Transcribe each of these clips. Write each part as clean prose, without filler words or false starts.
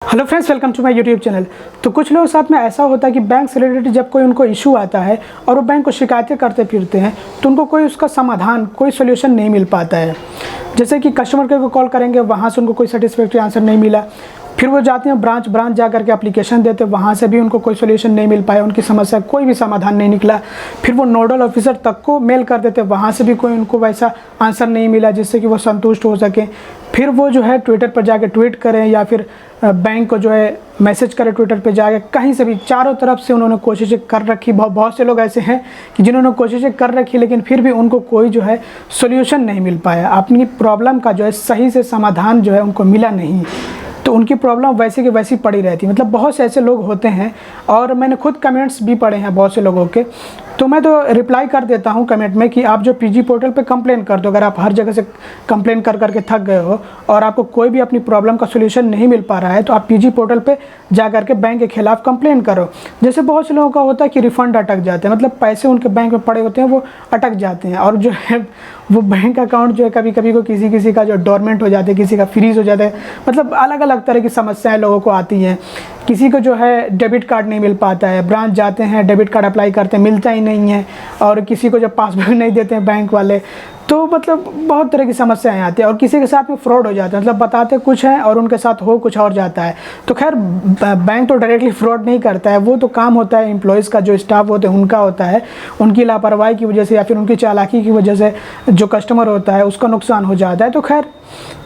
Hello friends, welcome to my YouTube channel. तो कुछ लोगों के साथ में ऐसा होता है कि बैंक से रिलेटेड जब कोई उनको इशू आता है और वो बैंक को शिकायतें करते फिरते हैं तो उनको कोई उसका समाधान, कोई सोल्यूशन नहीं मिल पाता है। जैसे कि कस्टमर केयर को कॉल करेंगे, वहाँ से उनको कोई सेटिस्फैक्ट्री आंसर नहीं मिला, फिर वो जाते हैं ब्रांच जा करके एप्लीकेशन देते हैं, वहाँ से भी उनको कोई सोल्यूशन नहीं मिल पाया, उनकी समस्या कोई भी समाधान नहीं निकला। फिर वो नोडल ऑफिसर तक को मेल कर देते, वहाँ से भी कोई उनको वैसा आंसर नहीं मिला जिससे कि वो संतुष्ट हो सके। फिर वो जो है ट्विटर पर जाके ट्वीट करें या फिर बैंक को जो है मैसेज करें ट्विटर पे जाके, कहीं से भी चारों तरफ से उन्होंने कोशिशें कर रखी। बहुत से लोग ऐसे हैं कि जिन्होंने कोशिशें कर रखी लेकिन फिर भी उनको कोई जो है सोल्यूशन नहीं मिल पाया, अपनी प्रॉब्लम का जो है सही से समाधान जो है उनको मिला नहीं, तो उनकी प्रॉब्लम वैसे की वैसी पड़ी रहती है। मतलब बहुत से ऐसे लोग होते हैं और मैंने खुद कमेंट्स भी पढ़े हैं बहुत से लोगों के, तो मैं तो रिप्लाई कर देता हूं कमेंट में कि आप जो पीजी पोर्टल पे कंप्लेन कर दो। अगर आप हर जगह से कंप्लेन कर करके थक गए हो और आपको कोई भी अपनी प्रॉब्लम का सोल्यूशन नहीं मिल पा रहा है तो आप पीजी पोर्टल पे जा करके बैंक के खिलाफ कंप्लेन करो। जैसे बहुत से लोगों का होता है कि रिफ़ंड अटक जाते हैं, मतलब पैसे उनके बैंक में पड़े होते हैं वो अटक जाते हैं, और जो है वो बैंक अकाउंट जो है कभी कभी को किसी का जो डोरमेंट हो जाते हैं, किसी का फ्रीज हो जाता है। मतलब अलग अलग तरह की समस्याएं लोगों को आती हैं। किसी को जो है डेबिट कार्ड नहीं मिल पाता है, ब्रांच जाते हैं डेबिट कार्ड अप्लाई करते हैं, मिलता ही नहीं है, और किसी को जब पासबुक नहीं देते हैं बैंक वाले, तो मतलब बहुत तरह की समस्याएं आती हैं। और किसी के साथ में फ्रॉड हो जाता है, मतलब बताते कुछ हैं और उनके साथ हो कुछ और जाता है। तो खैर बैंक तो डायरेक्टली फ्रॉड नहीं करता है, वो तो काम होता है एम्प्लॉयज़ का, जो स्टाफ होते हैं उनका होता है। उनकी लापरवाही की वजह से या फिर उनकी चालाकी की वजह से जो कस्टमर होता है उसका नुकसान हो जाता है। तो खैर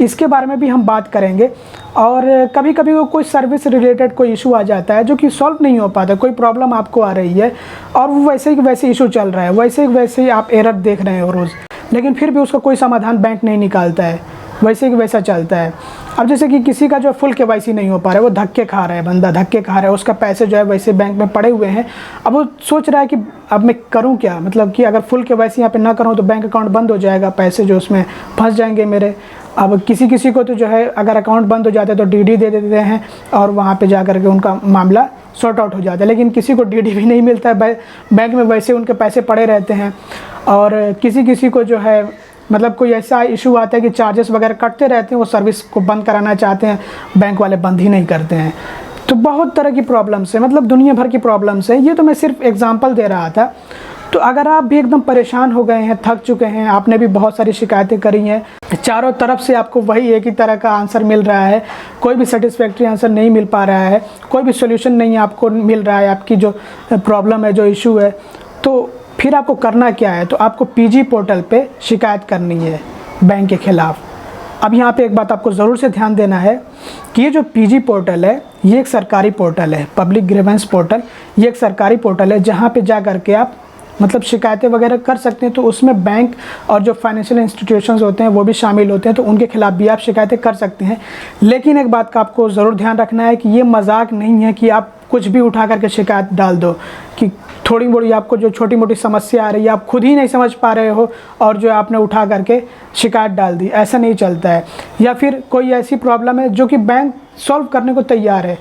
इसके बारे में भी हम बात करेंगे। और कभी कभी वो कोई सर्विस रिलेटेड कोई इशू आ जाता है जो कि सॉल्व नहीं हो पाता, कोई प्रॉब्लम आपको आ रही है और वो वैसे ही वैसे इशू चल रहा है, वैसे ही आप एरर देख रहे हो रोज़, लेकिन फिर भी उसका कोई समाधान बैंक नहीं निकालता है, वैसे कि वैसा चलता है। अब जैसे कि किसी का जो फुल केवाईसी नहीं हो पा रहा है, वो धक्के खा रहा है, बंदा धक्के खा रहा है, उसका पैसे जो है वैसे बैंक में पड़े हुए हैं। अब वो सोच रहा है कि अब मैं करूं क्या, मतलब कि अगर फुल केवाईसी यहाँ पे ना करूं तो बैंक अकाउंट बंद हो जाएगा, पैसे जो उसमें फंस जाएंगे मेरे। अब किसी को तो जो है अगर अकाउंट बंद हो जाता है तो डीडी दे देते हैं और वहाँ पे जा करके उनका मामला सॉर्ट आउट हो जाता है। लेकिन किसी को डीडी भी नहीं मिलता है, बैंक में वैसे उनके पैसे पड़े रहते हैं। और किसी को जो है मतलब कोई ऐसा इशू आता है कि चार्जेस वगैरह कटते रहते हैं, वो सर्विस को बंद कराना चाहते हैं, बैंक वाले बंद ही नहीं करते हैं। तो बहुत तरह की प्रॉब्लम्स है, मतलब दुनिया भर की प्रॉब्लम्स है। ये तो मैं सिर्फ एग्जांपल दे रहा था। तो अगर आप भी एकदम परेशान हो गए हैं, थक चुके हैं, आपने भी बहुत सारी शिकायतें करी हैं, चारों तरफ से आपको वही एक ही तरह का आंसर मिल रहा है, कोई भी सेटिस्फैक्ट्री आंसर नहीं मिल पा रहा है, कोई भी सोल्यूशन नहीं आपको मिल रहा है, आपकी जो प्रॉब्लम है, जो इशू है, तो फिर आपको करना क्या है? तो आपको पीजी पोर्टल पे शिकायत करनी है बैंक के खिलाफ। अब यहाँ पे एक बात आपको ज़रूर से ध्यान देना है कि ये जो पीजी पोर्टल है ये एक सरकारी पोर्टल है, पब्लिक ग्रीवेंस पोर्टल। ये एक सरकारी पोर्टल है जहाँ पे जा करके आप मतलब शिकायतें वगैरह कर सकते हैं। तो उसमें बैंक और जो फाइनेंशियल इंस्टीट्यूशंस होते हैं वो भी शामिल होते हैं, तो उनके खिलाफ भी आप शिकायतें कर सकते हैं। लेकिन एक बात का आपको ज़रूर ध्यान रखना है कि ये मजाक नहीं है कि आप कुछ भी उठा करके शिकायत डाल दो, कि थोड़ी मोड़ी आपको जो छोटी मोटी समस्या आ रही है आप खुद ही नहीं समझ पा रहे हो और जो आपने उठा करके शिकायत डाल दी, ऐसा नहीं चलता है। या फिर कोई ऐसी प्रॉब्लम है जो कि बैंक सॉल्व करने को तैयार है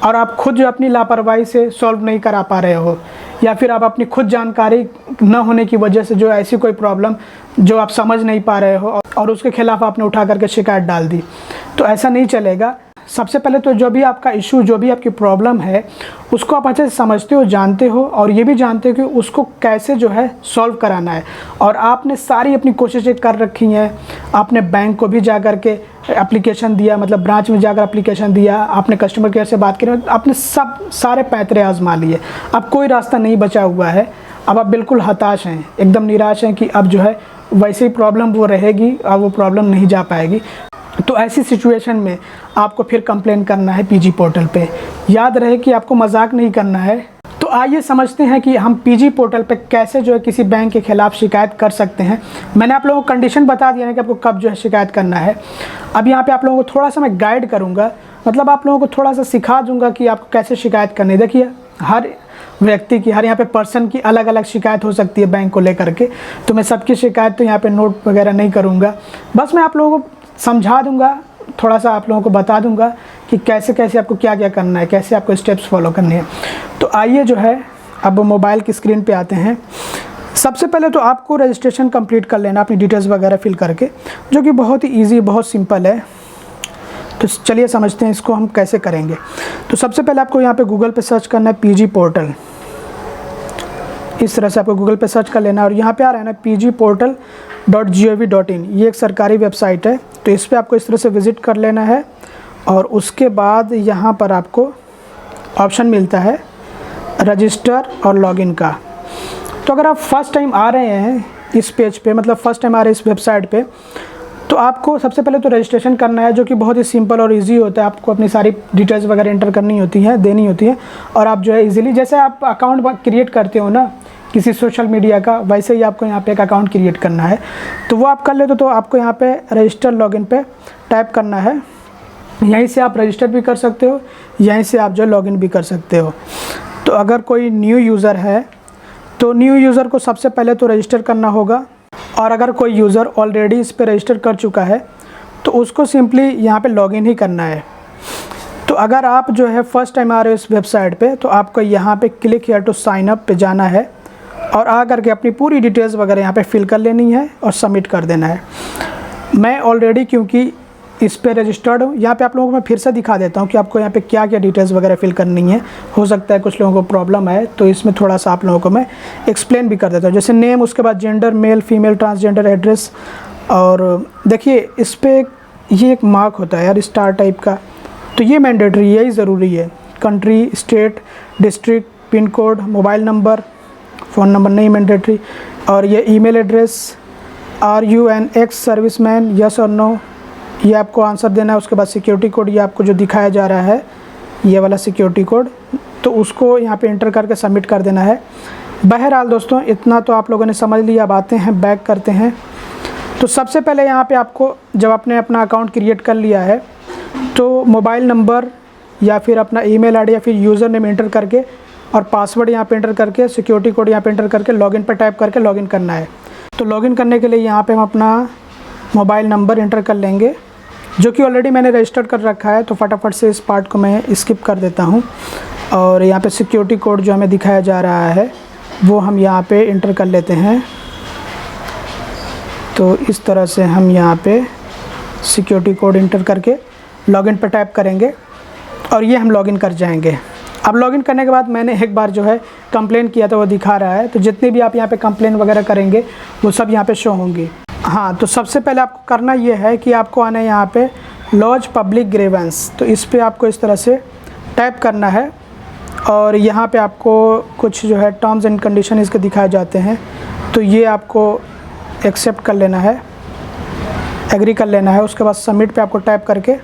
और आप खुद जो अपनी लापरवाही से सॉल्व नहीं करा पा रहे हो, या फिर आप अपनी खुद जानकारी न होने की वजह से जो ऐसी कोई प्रॉब्लम जो आप समझ नहीं पा रहे हो और उसके खिलाफ आपने उठा करके शिकायत डाल दी, तो ऐसा नहीं चलेगा। सबसे पहले तो जो भी आपका इशू, जो भी आपकी प्रॉब्लम है उसको आप अच्छे से समझते हो, जानते हो, और ये भी जानते हो कि उसको कैसे जो है सॉल्व कराना है। और आपने सारी अपनी कोशिशें कर रखी हैं, आपने बैंक को भी जा कर के एप्लीकेशन दिया, मतलब ब्रांच में जाकर एप्लीकेशन दिया, आपने कस्टमर केयर से बात की, आपने सारे पैंतरे आजमा लिए, अब कोई रास्ता नहीं बचा हुआ है। अब आप बिल्कुल हताश हैं, एकदम निराश हैं कि अब जो है वैसे ही प्रॉब्लम वो रहेगी और वो प्रॉब्लम नहीं जा पाएगी। तो ऐसी सिचुएशन में आपको फिर कंप्लेन करना है पीजी पोर्टल पे। याद रहे कि आपको मजाक नहीं करना है। तो आइए समझते हैं कि हम पीजी पोर्टल पे कैसे जो है किसी बैंक के खिलाफ शिकायत कर सकते हैं। मैंने आप लोगों को कंडीशन बता दिया है कि आपको कब जो है शिकायत करना है। अब यहाँ पे आप लोगों को थोड़ा सा मैं गाइड करूँगा, मतलब आप लोगों को थोड़ा सा सिखा दूँगा कि आपको कैसे शिकायत करनी है। देखिए हर व्यक्ति की, हर यहाँ पे पर्सन की अलग अलग शिकायत हो सकती है बैंक को लेकर के, तो मैं सबकी शिकायत तो यहाँ पे नोट वगैरह नहीं करूँगा, बस मैं आप लोगों को समझा दूंगा, थोड़ा सा आप लोगों को बता दूंगा कि कैसे कैसे आपको क्या क्या करना है, कैसे आपको स्टेप्स फॉलो करने हैं। तो आइए जो है अब मोबाइल की स्क्रीन पे आते हैं। सबसे पहले तो आपको रजिस्ट्रेशन कंप्लीट कर लेना अपनी डिटेल्स वगैरह फिल करके, जो कि बहुत ही ईजी, बहुत सिंपल है। तो चलिए समझते हैं इसको हम कैसे करेंगे। तो सबसे पहले आपको यहाँ पे गूगल पे सर्च करना है PG पोर्टल। इस तरह से आपको गूगल पे सर्च कर लेना है और यहाँ पे आ रहा है ना pgportal.gov.in, ये एक सरकारी वेबसाइट है। तो इस पर आपको इस तरह से विज़िट कर लेना है और उसके बाद यहाँ पर आपको ऑप्शन मिलता है रजिस्टर और लॉगिन का। तो अगर आप फर्स्ट टाइम आ रहे हैं इस पेज पे, मतलब फर्स्ट टाइम आ रहे हैं इस वेबसाइट पे, तो आपको सबसे पहले तो रजिस्ट्रेशन करना है, जो कि बहुत ही सिंपल और इजी होता है। आपको अपनी सारी डिटेल्स वगैरह एंटर करनी होती हैं, देनी होती है और आप जो है इजीली, जैसे आप अकाउंट क्रिएट करते हो ना किसी सोशल मीडिया का, वैसे ही आपको यहाँ पे एक अकाउंट क्रिएट करना है। तो वो आप कर लेते हो तो आपको यहाँ पे रजिस्टर लॉगिन पे टाइप करना है। यहीं से आप रजिस्टर भी कर सकते हो, यहीं से आप जो लॉगिन भी कर सकते हो। तो अगर कोई न्यू यूज़र है तो न्यू यूज़र को सबसे पहले तो रजिस्टर करना होगा, और अगर कोई यूज़र ऑलरेडी इस पर रजिस्टर कर चुका है तो उसको सिंपली यहाँ पे लॉगिन ही करना है। तो अगर आप जो है फर्स्ट टाइम आ रहे हो इस वेबसाइट पे, तो आपको यहाँ पे click here to sign up पे जाना है और आ करके अपनी पूरी डिटेल्स वगैरह यहाँ पे फिल कर लेनी है और सबमिट कर देना है। मैं ऑलरेडी क्योंकि इस पे रजिस्टर्ड हूँ, यहाँ पे आप लोगों को मैं फिर से दिखा देता हूँ कि आपको यहाँ पे क्या क्या डिटेल्स वगैरह फिल करनी है। हो सकता है कुछ लोगों को प्रॉब्लम है, तो इसमें थोड़ा सा आप लोगों को मैं एक्सप्लेन भी कर देता हूँ। जैसे नेम, उसके बाद gender, male female, transgender, address. और देखिए इस पर ये एक मार्क होता है यार स्टार टाइप का, तो ये मैंडेटरी, यही ज़रूरी है। Country, state, district, pin code, mobile number, phone number नहीं मैंडेटरी। और ये email address, are you an ex serviceman, yes और नो, ये आपको आंसर देना है। उसके बाद सिक्योरिटी कोड, ये आपको जो दिखाया जा रहा है ये वाला सिक्योरिटी कोड, तो उसको यहाँ पे एंटर करके सबमिट कर देना है। बहरहाल दोस्तों इतना तो आप लोगों ने समझ लिया। अब आते हैं बैक करते हैं। तो सबसे पहले यहाँ पे आपको जब आपने अपना अकाउंट क्रिएट कर लिया है तो मोबाइल नंबर या फिर अपना ईमेल आईडी या फिर यूज़र नेम एंटर करके और पासवर्ड यहाँ पे एंटर करके, सिक्योरिटी कोड यहाँ पे एंटर करके लॉगिन पर टाइप करके लॉगिन करना है। तो लॉगिन करने के लिए यहाँ पे हम अपना मोबाइल नंबर एंटर कर लेंगे, जो कि ऑलरेडी मैंने रजिस्टर कर रखा है। तो फटाफट से इस पार्ट को मैं स्किप कर देता हूँ और यहाँ पे सिक्योरिटी कोड जो हमें दिखाया जा रहा है वो हम यहाँ पे एंटर कर लेते हैं। तो इस तरह से हम यहाँ पे सिक्योरिटी कोड एंटर करके लॉगिन पर टाइप करेंगे और ये हम लॉगिन कर जाएंगे। अब लॉगिन करने के बाद मैंने एक बार जो है कंप्लेन किया था वो दिखा रहा है। तो जितने भी आप यहाँ पे कंप्लेन वगैरह करेंगे वो सब यहाँ पे शो होंगी। हाँ, तो सबसे पहले आपको करना ये है कि आपको आना है यहाँ पे लॉज पब्लिक ग्रीवेंस। तो इस पे आपको इस तरह से टाइप करना है और यहाँ पे आपको कुछ जो है टर्म्स एंड कंडीशन इसके दिखाए जाते हैं। तो ये आपको एक्सेप्ट कर लेना है, एग्री कर लेना है। उसके बाद सबमिट पे आपको टाइप करके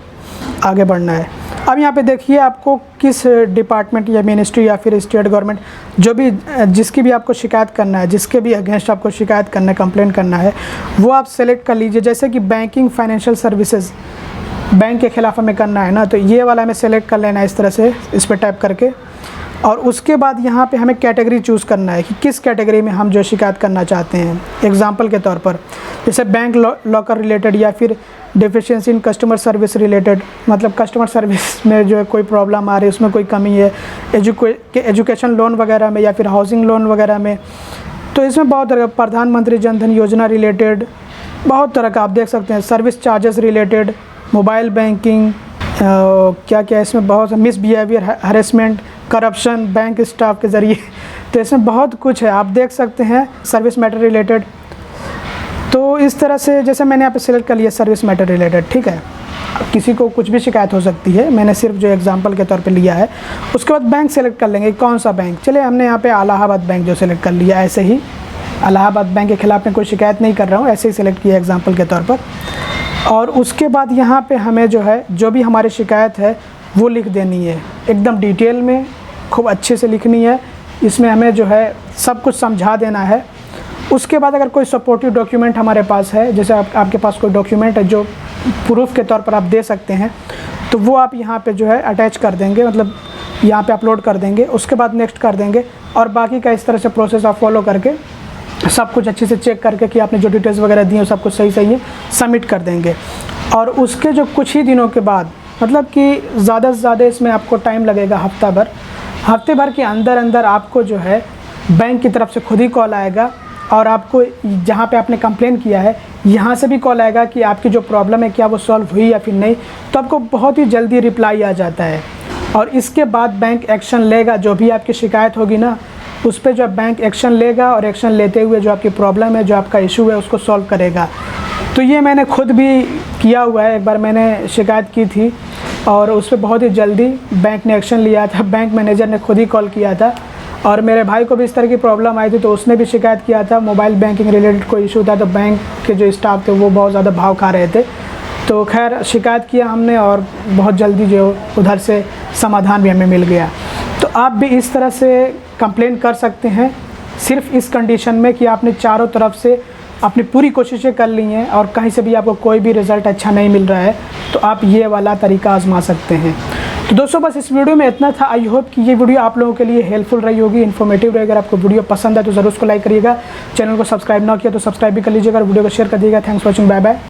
आगे बढ़ना है। अब यहाँ पे देखिए आपको किस डिपार्टमेंट या मिनिस्ट्री या फिर स्टेट गवर्नमेंट, जो भी जिसकी भी आपको शिकायत करना है, जिसके भी अगेंस्ट आपको शिकायत करना है, कंप्लेंट करना है, वो आप सेलेक्ट कर लीजिए। जैसे कि बैंकिंग, फाइनेंशियल सर्विसेज, बैंक के खिलाफ हमें करना है ना, तो ये वाला हमें सेलेक्ट कर लेना है इस तरह से, इस पर टाइप करके। और उसके बाद यहाँ पे हमें कैटेगरी चूज़ करना है कि किस कैटेगरी में हम जो शिकायत करना चाहते हैं। एग्जांपल के तौर पर जैसे बैंक लॉकर रिलेटेड या फिर deficiency in customer service related, मतलब कस्टमर सर्विस में जो है कोई प्रॉब्लम आ रही है, उसमें कोई कमी है, एजुकेशन लोन वगैरह में या फिर हाउसिंग लोन वगैरह में। तो इसमें बहुत तरह, प्रधानमंत्री जन धन योजना रिलेटेड बहुत तरह का आप देख सकते हैं, service charges related, mobile banking, क्या क्या इसमें बहुत misbehaviour, harassment, corruption bank staff के ज़रिए। तो इसमें बहुत कुछ है, आप देख सकते हैं, सर्विस मैटर रिलेटेड। तो इस तरह से जैसे मैंने यहाँ पे सिलेक्ट कर लिया सर्विस मैटर रिलेटेड, ठीक है। किसी को कुछ भी शिकायत हो सकती है, मैंने सिर्फ जो एग्जांपल के तौर पे लिया है। उसके बाद बैंक सेलेक्ट कर लेंगे, कौन सा बैंक। चलिए हमने यहाँ पे इलाहाबाद बैंक जो सेलेक्ट कर लिया, ऐसे ही इलाहाबाद बैंक के ख़िलाफ़ मैं कोई शिकायत नहीं कर रहा हूँ, ऐसे ही सिलेक्ट किया एग्जाम्पल के तौर पर। और उसके बाद यहाँ पर हमें जो है जो भी हमारी शिकायत है वो लिख देनी है, एकदम डिटेल में, खूब अच्छे से लिखनी है। इसमें हमें जो है सब कुछ समझा देना है। उसके बाद अगर कोई सपोर्टिव डॉक्यूमेंट हमारे पास है, जैसे आपके पास कोई डॉक्यूमेंट है जो प्रूफ के तौर पर आप दे सकते हैं, तो वो आप यहाँ पे जो है अटैच कर देंगे, मतलब यहाँ पे अपलोड कर देंगे। उसके बाद नेक्स्ट कर देंगे और बाकी का इस तरह से प्रोसेस आप फॉलो करके सब कुछ अच्छे से चेक करके कि आपने जो डिटेल्स वगैरह दी हैं सब कुछ सही है, सबमिट कर देंगे। और उसके जो कुछ ही दिनों के बाद, मतलब कि ज़्यादा से ज़्यादा इसमें आपको टाइम लगेगा हफ्ते भर के अंदर अंदर आपको जो है बैंक की तरफ से खुद ही कॉल आएगा और आपको जहाँ पे आपने कंप्लेन किया है यहाँ से भी कॉल आएगा कि आपकी जो प्रॉब्लम है क्या वो सॉल्व हुई या फिर नहीं, तो आपको बहुत ही जल्दी रिप्लाई आ जाता है। और इसके बाद बैंक एक्शन लेगा, जो भी आपकी शिकायत होगी ना उस पर जो बैंक एक्शन लेगा, और एक्शन लेते हुए जो आपकी प्रॉब्लम है, जो आपका इशू है उसको सॉल्व करेगा। तो ये मैंने खुद भी किया हुआ है। एक बार मैंने शिकायत की थी और उस पर बहुत ही जल्दी बैंक ने एक्शन लिया था। बैंक मैनेजर ने खुद ही कॉल किया था, और मेरे भाई को भी इस तरह की प्रॉब्लम आई थी तो उसने भी शिकायत किया था। मोबाइल बैंकिंग रिलेटेड कोई इशू था, तो बैंक के जो स्टाफ थे वो बहुत ज़्यादा भाव खा रहे थे। तो खैर शिकायत किया हमने और बहुत जल्दी जो उधर से समाधान भी हमें मिल गया। तो आप भी इस तरह से कंप्लेन कर सकते हैं, सिर्फ इस कंडीशन में कि आपने चारों तरफ से अपनी पूरी कोशिशें कर ली हैं और कहीं से भी आपको कोई भी रिज़ल्ट अच्छा नहीं मिल रहा है, तो आप ये वाला तरीका आजमा सकते हैं। तो दोस्तों बस इस वीडियो में इतना था। आई होप कि ये वीडियो आप लोगों के लिए हेल्पफुल रही होगी, इन्फॉर्मेटिव रही। अगर आपको वीडियो पसंद है तो ज़रूर उसको लाइक करिएगा। चैनल को सब्सक्राइब ना किया तो सब्सक्राइब भी कर लीजिएगा और वीडियो को शेयर कर दीजिएगा। Thanks for watching, bye bye.